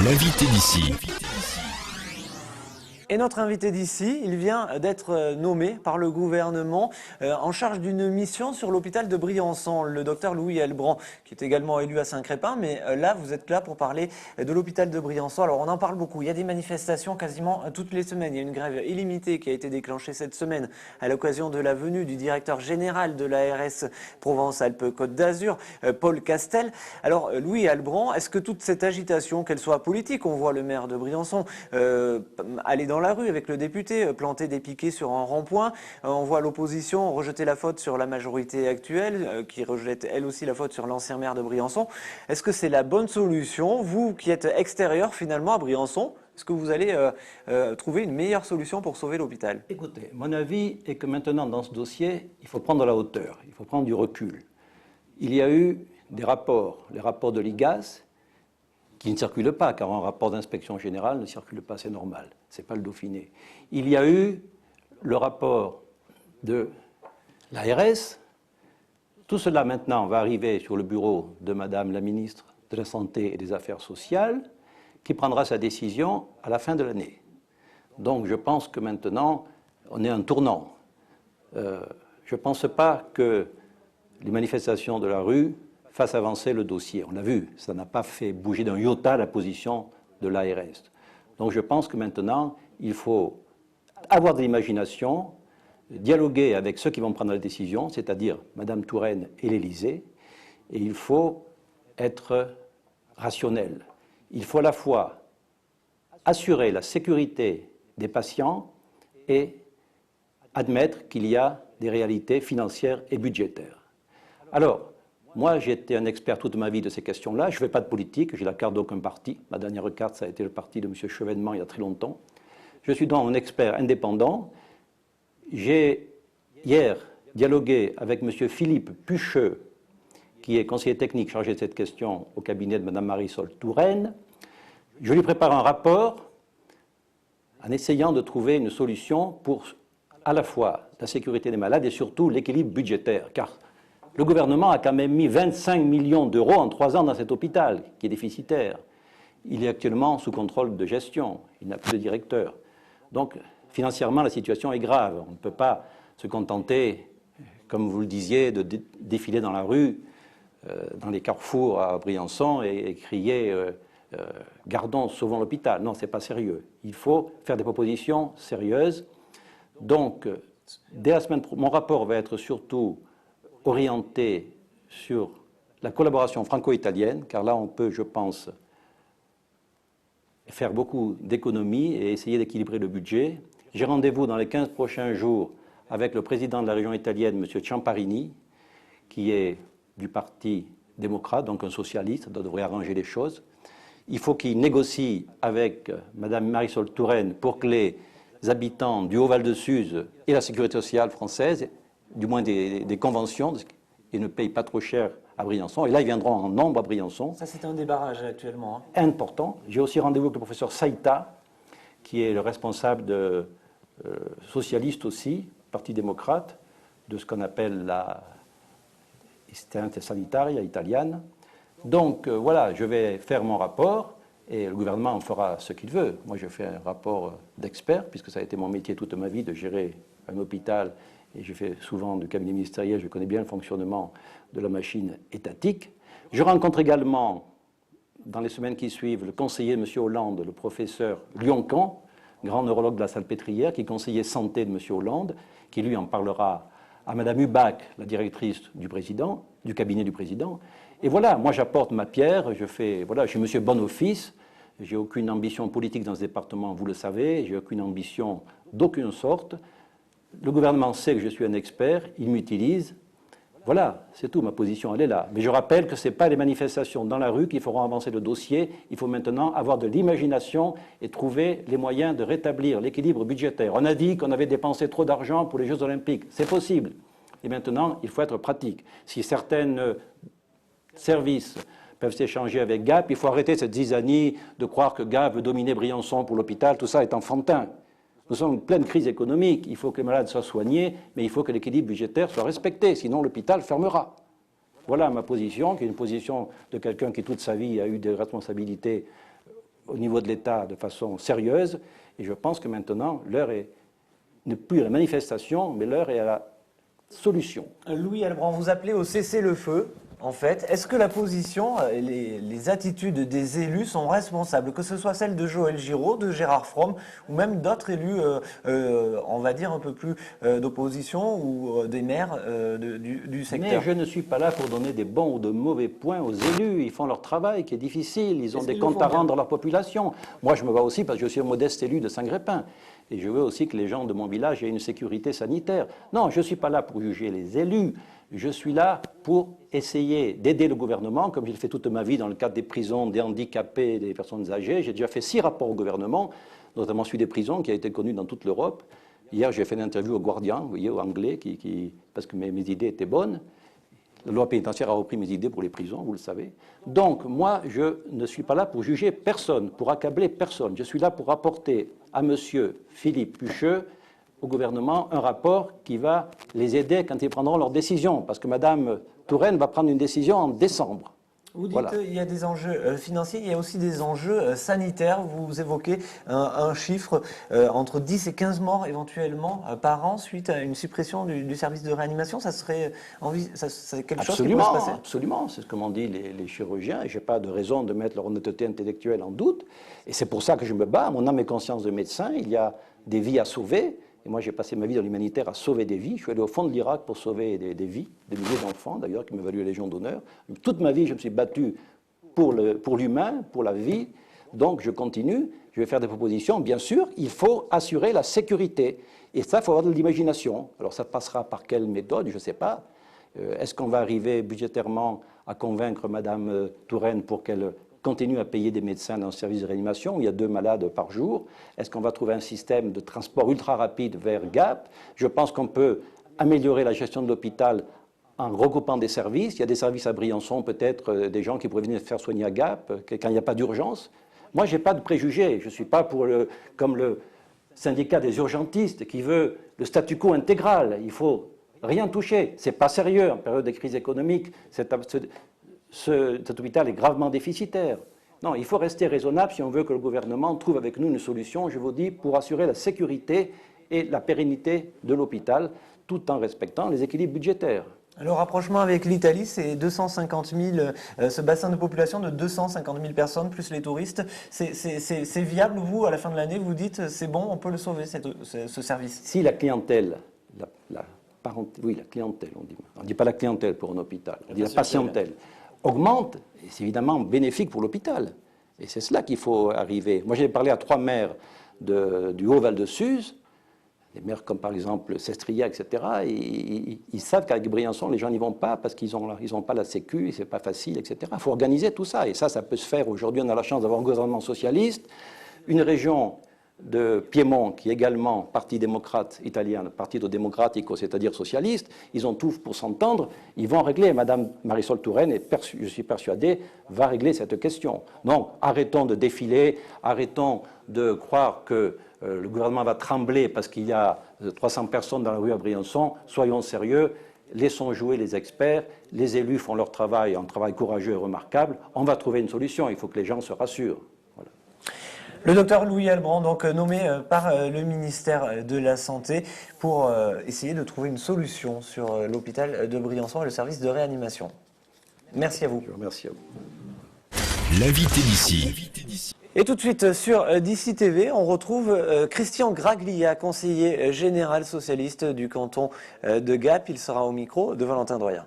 L'invité d'ici. Et notre invité d'ici, il vient d'être nommé par le gouvernement en charge d'une mission sur l'hôpital de Briançon, le docteur Louis Helbrandt, qui est également élu à Saint-Crépin. Mais là, vous êtes là pour parler de l'hôpital de Briançon. Alors, on en parle beaucoup. Il y a des manifestations quasiment toutes les semaines. Il y a une grève illimitée qui a été déclenchée cette semaine à l'occasion de la venue du directeur général de l'ARS Provence-Alpes-Côte d'Azur, Paul Castel. Alors, Louis Helbrandt, est-ce que toute cette agitation, qu'elle soit politique, on voit le maire de Briançon aller dans la rue avec le député, planter des piquets sur un rond-point. On voit l'opposition rejeter la faute sur la majorité actuelle, qui rejette elle aussi la faute sur l'ancien maire de Briançon. Est-ce que c'est la bonne solution? Vous qui êtes extérieur finalement à Briançon, est-ce que vous allez trouver une meilleure solution pour sauver l'hôpital? Écoutez, mon avis est que maintenant dans ce dossier, il faut prendre de la hauteur, il faut prendre du recul. Il y a eu des rapports, les rapports de l'IGAS, qui ne circule pas, car un rapport d'inspection générale ne circule pas, c'est normal, ce n'est pas le Dauphiné. Il y a eu le rapport de l'ARS. Tout cela maintenant va arriver sur le bureau de Madame la ministre de la Santé et des Affaires sociales, qui prendra sa décision à la fin de l'année. Donc je pense que maintenant, on est à un tournant. Je ne pense pas que les manifestations de la rue fasse avancer le dossier. On l'a vu, ça n'a pas fait bouger d'un iota la position de l'ARS. Donc je pense que maintenant, il faut avoir de l'imagination, dialoguer avec ceux qui vont prendre la décision, c'est-à-dire Mme Touraine et l'Élysée, et il faut être rationnel. Il faut à la fois assurer la sécurité des patients et admettre qu'il y a des réalités financières et budgétaires. Alors, moi, j'ai été un expert toute ma vie de ces questions-là. Je ne fais pas de politique, j'ai la carte d'aucun parti. Ma dernière carte, ça a été le parti de M. Chevènement il y a très longtemps. Je suis donc un expert indépendant. J'ai hier dialogué avec M. Philippe Pucheux, qui est conseiller technique chargé de cette question au cabinet de Mme Marisol Touraine. Je lui prépare un rapport en essayant de trouver une solution pour à la fois la sécurité des malades et surtout l'équilibre budgétaire. Car le gouvernement a quand même mis 25 millions d'euros en 3 ans dans cet hôpital, qui est déficitaire. Il est actuellement sous contrôle de gestion, il n'a plus de directeur. Donc, financièrement, la situation est grave. On ne peut pas se contenter, comme vous le disiez, de défiler dans la rue, dans les carrefours à Briançon et crier « Gardons, sauvons l'hôpital ». Non, ce n'est pas sérieux. Il faut faire des propositions sérieuses. Donc, dès la semaine prochaine, mon rapport va être surtout orienté sur la collaboration franco-italienne, car là on peut, je pense, faire beaucoup d'économies et essayer d'équilibrer le budget. J'ai rendez-vous dans les 15 prochains jours avec le président de la région italienne, M. Ciamparini, qui est du Parti démocrate, donc un socialiste, ça devrait arranger les choses. Il faut qu'il négocie avec Mme Marisol Touraine pour que les habitants du Haut-Val de Suse et la sécurité sociale française, du moins des conventions, et ne payent pas trop cher à Briançon. Et là, ils viendront en nombre à Briançon. Ça, c'est un débarrage actuellement. Important. J'ai aussi rendez-vous avec le professeur Saïta, qui est le responsable socialiste aussi, Parti démocrate, de ce qu'on appelle la Istanza Sanitaria italienne. Donc, voilà, je vais faire mon rapport, et le gouvernement en fera ce qu'il veut. Moi, je fais un rapport d'expert, puisque ça a été mon métier toute ma vie de gérer un hôpital. Et je fais souvent du cabinet ministériel, je connais bien le fonctionnement de la machine étatique. Je rencontre également, dans les semaines qui suivent, le conseiller de M. Hollande, le professeur Lioncan, grand neurologue de la Salpêtrière, qui est conseiller santé de M. Hollande, qui lui en parlera à Mme Hubac, la directrice du président, du cabinet du président. Et voilà, moi j'apporte ma pierre, je suis M. Bonoffice, j'ai aucune ambition politique dans ce département, vous le savez, j'ai aucune ambition d'aucune sorte. Le gouvernement sait que je suis un expert, il m'utilise. Voilà, c'est tout, ma position, elle est là. Mais je rappelle que ce n'est pas les manifestations dans la rue qui feront avancer le dossier. Il faut maintenant avoir de l'imagination et trouver les moyens de rétablir l'équilibre budgétaire. On a dit qu'on avait dépensé trop d'argent pour les Jeux Olympiques. C'est possible. Et maintenant, il faut être pratique. Si certains services peuvent s'échanger avec Gap, il faut arrêter cette zizanie de croire que Gap veut dominer Briançon pour l'hôpital. Tout ça est enfantin. Nous sommes en pleine crise économique, il faut que les malades soient soignés, mais il faut que l'équilibre budgétaire soit respecté, sinon l'hôpital fermera. Voilà ma position, qui est une position de quelqu'un qui toute sa vie a eu des responsabilités au niveau de l'État de façon sérieuse. Et je pense que maintenant, l'heure n'est plus à la manifestation, mais l'heure est à la solution. Louis Albrand, vous appelez au cessez-le-feu. En fait, est-ce que la position, les attitudes des élus sont responsables, que ce soit celle de Joël Giraud, de Gérard Fromm, ou même d'autres élus, on va dire un peu plus d'opposition, ou des maires du secteur? Mais je ne suis pas là pour donner des bons ou de mauvais points aux élus. Ils font leur travail qui est difficile, ils ont des comptes à rendre à leur population. Moi, je me bats aussi parce que je suis un modeste élu de Saint-Grépin. Et je veux aussi que les gens de mon village aient une sécurité sanitaire. Non, je ne suis pas là pour juger les élus. Je suis là pour essayer d'aider le gouvernement, comme je l'ai fait toute ma vie dans le cadre des prisons, des handicapés, des personnes âgées. J'ai déjà fait 6 rapports au gouvernement, notamment celui des prisons, qui a été connu dans toute l'Europe. Hier, j'ai fait une interview au Guardian, vous voyez, au anglais, parce que mes idées étaient bonnes. La loi pénitentiaire a repris mes idées pour les prisons, vous le savez. Donc, moi, je ne suis pas là pour juger personne, pour accabler personne. Je suis là pour apporter à M. Philippe Pucheux, au gouvernement, un rapport qui va les aider quand ils prendront leurs décisions. Parce que Mme Touraine va prendre une décision en décembre. Vous dites qu'il y a des enjeux financiers, il y a aussi des enjeux sanitaires. Vous évoquez un chiffre entre 10 et 15 morts éventuellement par an suite à une suppression du service de réanimation. Ça serait quelque chose qui pourrait se passer? Absolument, c'est ce que m'ont dit les chirurgiens. Et je n'ai pas de raison de mettre leur honnêteté intellectuelle en doute. Et c'est pour ça que je me bats. Mon âme et conscience de médecin, il y a des vies à sauver. Et moi, j'ai passé ma vie dans l'humanitaire à sauver des vies. Je suis allé au fond de l'Irak pour sauver des vies, des milliers d'enfants d'ailleurs, qui m'ont valu la Légion d'honneur. Toute ma vie, je me suis battu pour l'humain, pour la vie. Donc, je continue. Je vais faire des propositions. Bien sûr, il faut assurer la sécurité. Et ça, il faut avoir de l'imagination. Alors, ça passera par quelle méthode? Je ne sais pas. Est-ce qu'on va arriver budgétairement à convaincre Mme Touraine pour qu'elle continue à payer des médecins dans le service de réanimation, où il y a 2 malades par jour? Est-ce qu'on va trouver un système de transport ultra rapide vers Gap? Je pense qu'on peut améliorer la gestion de l'hôpital en regroupant des services. Il y a des services à Briançon, peut-être des gens qui pourraient venir se faire soigner à Gap, quand il n'y a pas d'urgence. Moi, je n'ai pas de préjugés. Je ne suis pas comme le syndicat des urgentistes qui veut le statu quo intégral. Il faut rien toucher. Ce n'est pas sérieux en période de crise économique. Cet hôpital est gravement déficitaire. Non, il faut rester raisonnable si on veut que le gouvernement trouve avec nous une solution, je vous dis, pour assurer la sécurité et la pérennité de l'hôpital, tout en respectant les équilibres budgétaires. Le rapprochement avec l'Italie, c'est 250 000, ce bassin de population de 250 000 personnes, plus les touristes. C'est viable, vous, à la fin de l'année, vous dites, c'est bon, on peut le sauver, ce service? Si la clientèle, la clientèle, on ne dit pas la clientèle pour un hôpital, on dit la patientèle, augmente, et c'est évidemment bénéfique pour l'hôpital. Et c'est cela qu'il faut arriver. Moi, j'ai parlé à 3 maires du Haut-Val de Suse, des maires comme par exemple Sestria, etc. Ils savent qu'avec Briançon, les gens n'y vont pas parce qu'ils n'ont pas la sécu, et c'est pas facile, etc. Il faut organiser tout ça. Et ça peut se faire. Aujourd'hui, on a la chance d'avoir un gouvernement socialiste, une région de Piémont, qui est également parti démocrate italien, Partito Democratico, c'est-à-dire socialiste. Ils ont tout pour s'entendre. Ils vont régler. Madame Marisol Touraine, je suis persuadé, va régler cette question. Donc, arrêtons de défiler, arrêtons de croire que le gouvernement va trembler parce qu'il y a 300 personnes dans la rue à Briançon. Soyons sérieux, laissons jouer les experts. Les élus font leur travail, un travail courageux et remarquable. On va trouver une solution. Il faut que les gens se rassurent. Voilà. Le docteur Louis Albrand, donc nommé par le ministère de la Santé pour essayer de trouver une solution sur l'hôpital de Briançon et le service de réanimation. Merci à vous. Je vous remercie à vous. L'invité d'ici. Et tout de suite sur d'ici TV, on retrouve Christian Graglia, conseiller général socialiste du canton de Gap. Il sera au micro de Valentin Doyen.